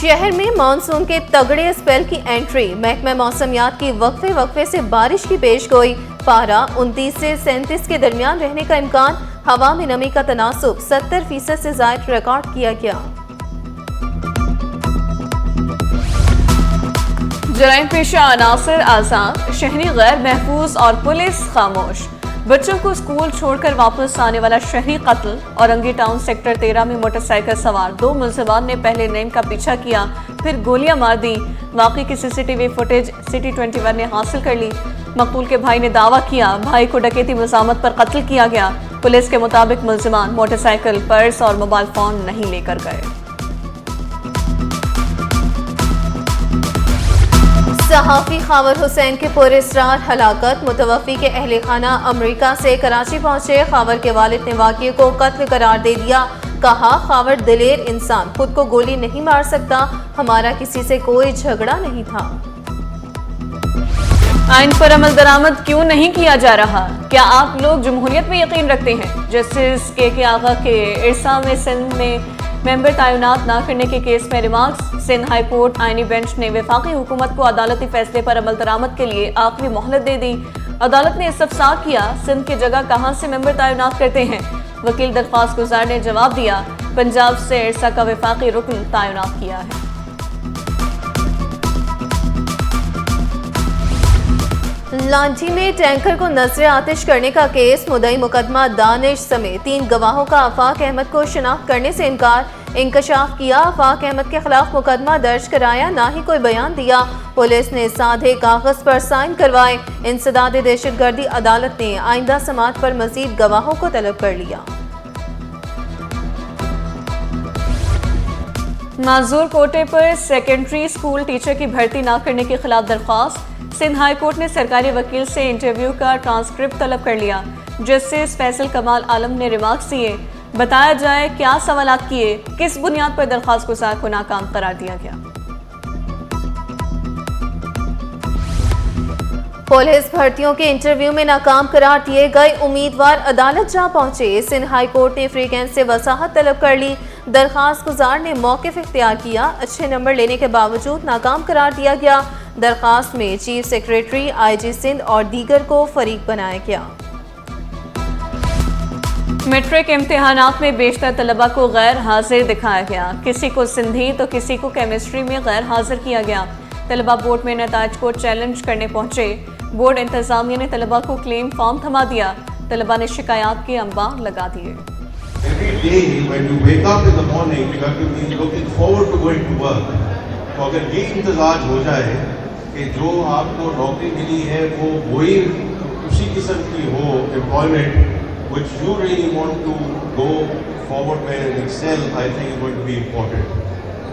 शहर में मानसून के तगड़े स्पेल की एंट्री। महकमा मौसमियात की वक्फे वक्फे से बारिश की पेशगोई। पारा 29 से 37 के दरमियान रहने का इम्कान। हवा में नमी का तनासुब 70% से ज़ायद रिकॉर्ड किया गया। जराइम पेशा अनासर आजाद, शहरी गैर महफूज और पुलिस खामोश। बच्चों को स्कूल छोड़कर वापस आने वाला शहरी कत्ल। औरंगी टाउन सेक्टर 13 में मोटरसाइकिल सवार 2 मुलजिमान ने पहले नेम का पीछा किया, फिर गोलियां मार दी। वाक़ई की सीसीटीवी फुटेज सिटी 21 ने हासिल कर ली। मकतूल के भाई ने दावा किया भाई को डकैती मुज़ामत पर कत्ल किया गया। पुलिस के मुताबिक मुलजिमान मोटरसाइकिल, पर्स और मोबाइल फोन नहीं लेकर गए। सहाफ़ी खावर हुसैन के पुरस्रार हलाकत। मुतवफ़ी के अहले खाना अमरीका से कराची पहुंचे। खावर के वालिद ने वाक़ये को कत्ल करार दे दिया। कहा, खावर दिलेर इंसान, खुद को गोली नहीं मार सकता। हमारा किसी से कोई झगड़ा नहीं था। आइन पर अमल दरामद क्यों नहीं किया जा रहा? क्या आप लोग जमहूरियत में यकीन रखते हैं? जस्टिस के आगा के इरसा में सिंध में मेंबर तैनात न करने के केस में रिमार्क्स। सिंध हाई कोर्ट आईनी बेंच ने वफाकी हुकूमत को अदालती फैसले पर अमल दरामद के लिए आखिरी मोहलत दे दी। अदालत ने इस्तफसार किया, सिंध की जगह कहां से मेंबर तैनात करते हैं? वकील दरख्वास्त गुजार ने जवाब दिया, पंजाब से इरसा का वफाकी रुकन तैनात किया है। लांची में टैंकर को नजर आतिश करने का केस। मुद्दई मुकदमा दानिश समेत 3 गवाहों का आफाक अहमद को शिनाख्त करने से इनकार। इंकशाफ किया, आफाक अहमद के खिलाफ मुकदमा दर्ज कराया, ना ही कोई बयान दिया। पुलिस ने साधे कागज पर साइन करवाए। इंसदाद दहशतगर्दी अदालत ने आइंदा समाअत पर मजीद गवाहों को तलब कर लिया। माजूर कोटे पर सेकेंडरी स्कूल टीचर की भर्ती न करने के खिलाफ दरख्वास्त। सिंध हाई कोर्ट ने सरकारी वकील से इंटरव्यू का ट्रांसक्रिप्ट तलब कर लिया। जस्टिस फैसल कमाल आलम ने रिमार्क्स दिए, बताया जाए क्या सवालात किए, किस बुनियाद पर दरख्वास्त गुजार को नाकाम करार दिया गया। पुलिस भर्तियों के इंटरव्यू में नाकाम करार दिए गए उम्मीदवार अदालत जा पहुंचे। सिंध हाई कोर्ट ने फ्रीकेंस से वसाहत तलब कर ली। दरखास्त गुजार ने मौक़िफ़ इख्तियार किया। अच्छे नंबर लेने के बावजूद नाकाम करार दिया गया। दरखास्त में चीफ सेक्रेटरी, आईजी सिंध और दीगर को फरीक बनाया गया। मैट्रिक इम्तिहानात में बेशतर तलबा को गैर हाजिर दिखाया गया। किसी को सिंधी तो किसी को केमिस्ट्री में गैर हाजिर किया गया। तलबा बोर्ड में नताज को चैलेंज करने पहुंचे। बोर्ड इंतजामिया ने तलबा को क्लेम फॉर्म थमा दिया। तलबा ने शिकायत के अंबार लगा दिए। Every day when you wake up in the morning, you have to be looking forward to going to work. तो अगर ये इंतजार हो जाए कि जो आपको नौकरी मिली है वो वही उसी किस्म की हो employment which you really want to go forward with and excel, I think is going to be important.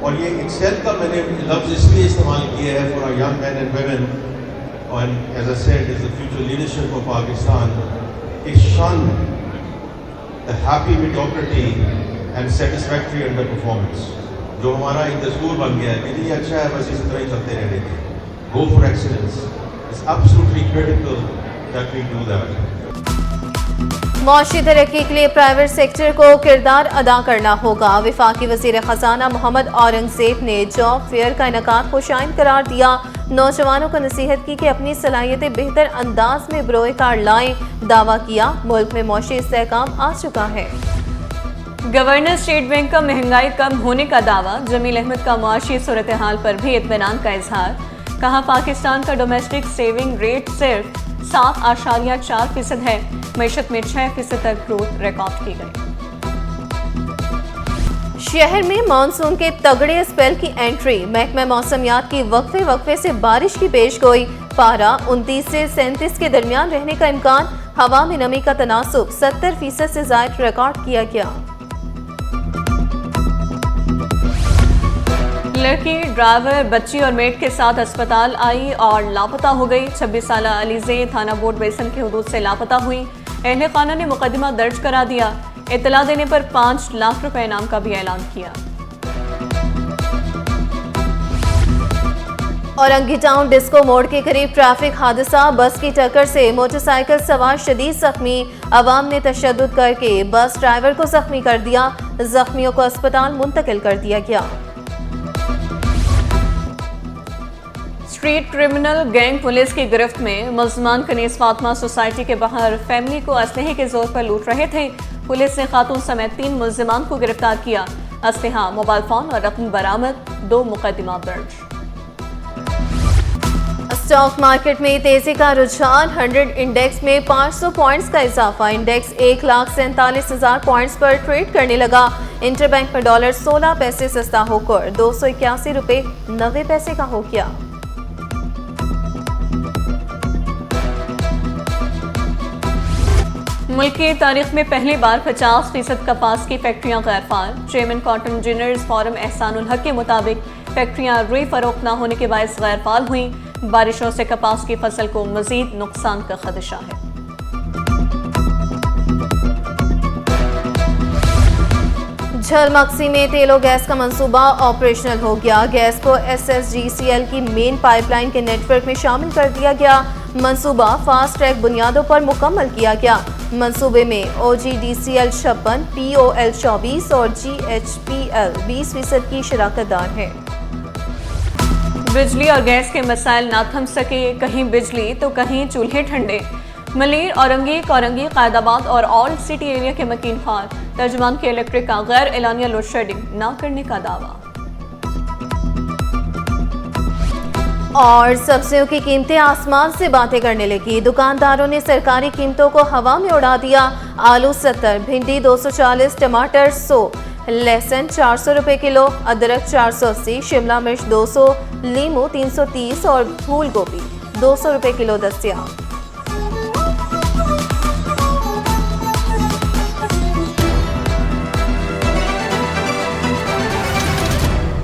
और ये excel का मैंने लफ्ज़ इसलिए इस्तेमाल किया है for our young men and women, and as I said, is the future leadership of Pakistan, is shun the happy mediocrity and satisfactory underperformance. जो हमारा एक दस्तूर बन गया है कि ये अच्छा है, बस इसी तरह ही चलते रहने के। Go for excellence. It's absolutely critical that we do that. मौशी तरक्की के लिए प्राइवेट सेक्टर को किरदार अदा करना होगा। वफाकी वज़ीर ख़ज़ाना मोहम्मद औरंगज़ेब ने जॉब फेयर का इनेकाद खुशाइन करार दिया। नौजवानों को नसीहत की कि अपनी सलाहियतें बेहतर अंदाज में बरोए कार लाएं। दावा किया, मुल्क में मौशी इस्तेहकाम आ चुका है। गवर्नर स्टेट बैंक का महंगाई कम होने का दावा। जमील अहमद का मुआशी सूरत हाल पर भी इत्मीनान का इजहार। कहा, पाकिस्तान का डोमेस्टिक सेविंग रेट सिर्फ 7.4% है। मईशत में 6% तक ग्रोथ रिकॉर्ड की गई। शहर में मानसून के तगड़े स्पेल की एंट्री। महकमा मौसमियात की वक्फे वक्फे से बारिश की पेशगोई। पारा 29 से 37 के दरमियान रहने का इम्कान। हवा में नमी का तनासुब 70% से ज़ायद रिकॉर्ड किया गया। लड़की ड्राइवर, बच्ची और मेट के साथ अस्पताल आई और लापता हो गई। 26 साला अलीजे थाना बोर्ड बेसन के हुदूद से लापता हुई। अहले खाना ने मुकदमा दर्ज करा दिया। इत्तला देने पर 5 लाख रुपए इनाम का भी ऐलान किया। औरंगी टाउन डिस्को मोड़ के करीब ट्रैफिक हादसा। बस की टक्कर से मोटरसाइकिल सवार शदीद जख्मी। अवाम ने तशद्दुद करके बस ड्राइवर को जख्मी कर दिया। जख्मियों को अस्पताल मुंतकिल कर दिया गया। स्ट्रीट क्रिमिनल गैंग पुलिस की गिरफ्त में। मुल्ज़िमान कनीज़ फातिमा सोसाइटी के बाहर फैमिली को असलहे के जोर पर लूट रहे थे। पुलिस ने खातून समेत 3 मुल्ज़िमान को गिरफ्तार किया। असलहा, मोबाइल फोन और रकम बरामद, 2 मुकदमा दर्ज। स्टॉक मार्केट में तेजी का रुझान, 100 इंडेक्स में 500 पॉइंट्स का इजाफा। इंडेक्स 1,47,000 पॉइंट्स पर ट्रेड करने लगा। इंटरबैंक में डॉलर 16 पैसे सस्ता होकर 281 रुपए 90 पैसे का हो गया। मुल्क की तारीख में पहली बार 50% कपास की फैक्ट्रियां गैर फाल। Chairman cotton engineers forum Ehsanul Haq के मुताबिक फैक्ट्रियां रुई फरोख्त न होने के बायस गैर फाल हुई। बारिशों से कपास की फसल को मजीद नुकसान का खदशा है। झलमक्सी में तेल और गैस का मंसूबा ऑपरेशनल हो गया। गैस को SSGCL की मेन पाइपलाइन के नेटवर्क में शामिल कर दिया गया। मंसूबा फास्ट ट्रैक बुनियादों पर मुकम्मल किया गया। मंसूबे में OGDCL 56, POL 24 और GHPL 20% की शराकतदार है। बिजली और गैस के मसाइल ना थम सके, कहीं बिजली तो कहीं चूल्हे ठंडे। मलीर, औरंगी, कोरंगी, कायदाबाद और ओल्ड सिटी एरिया के मकीन खार तर्जुमान के इलेक्ट्रिक का गैर एलानिया लोड शेडिंग न करने का दावा। और सब्जियों की कीमतें आसमान से बातें करने लगी। दुकानदारों ने सरकारी कीमतों को हवा में उड़ा दिया। आलू 70, भिंडी 240, टमाटर 100, लहसुन 400 रुपए किलो, अदरक 480, शिमला मिर्च 200, लीमू 330 और फूल गोभी 200 रुपए किलो दस्तयाब।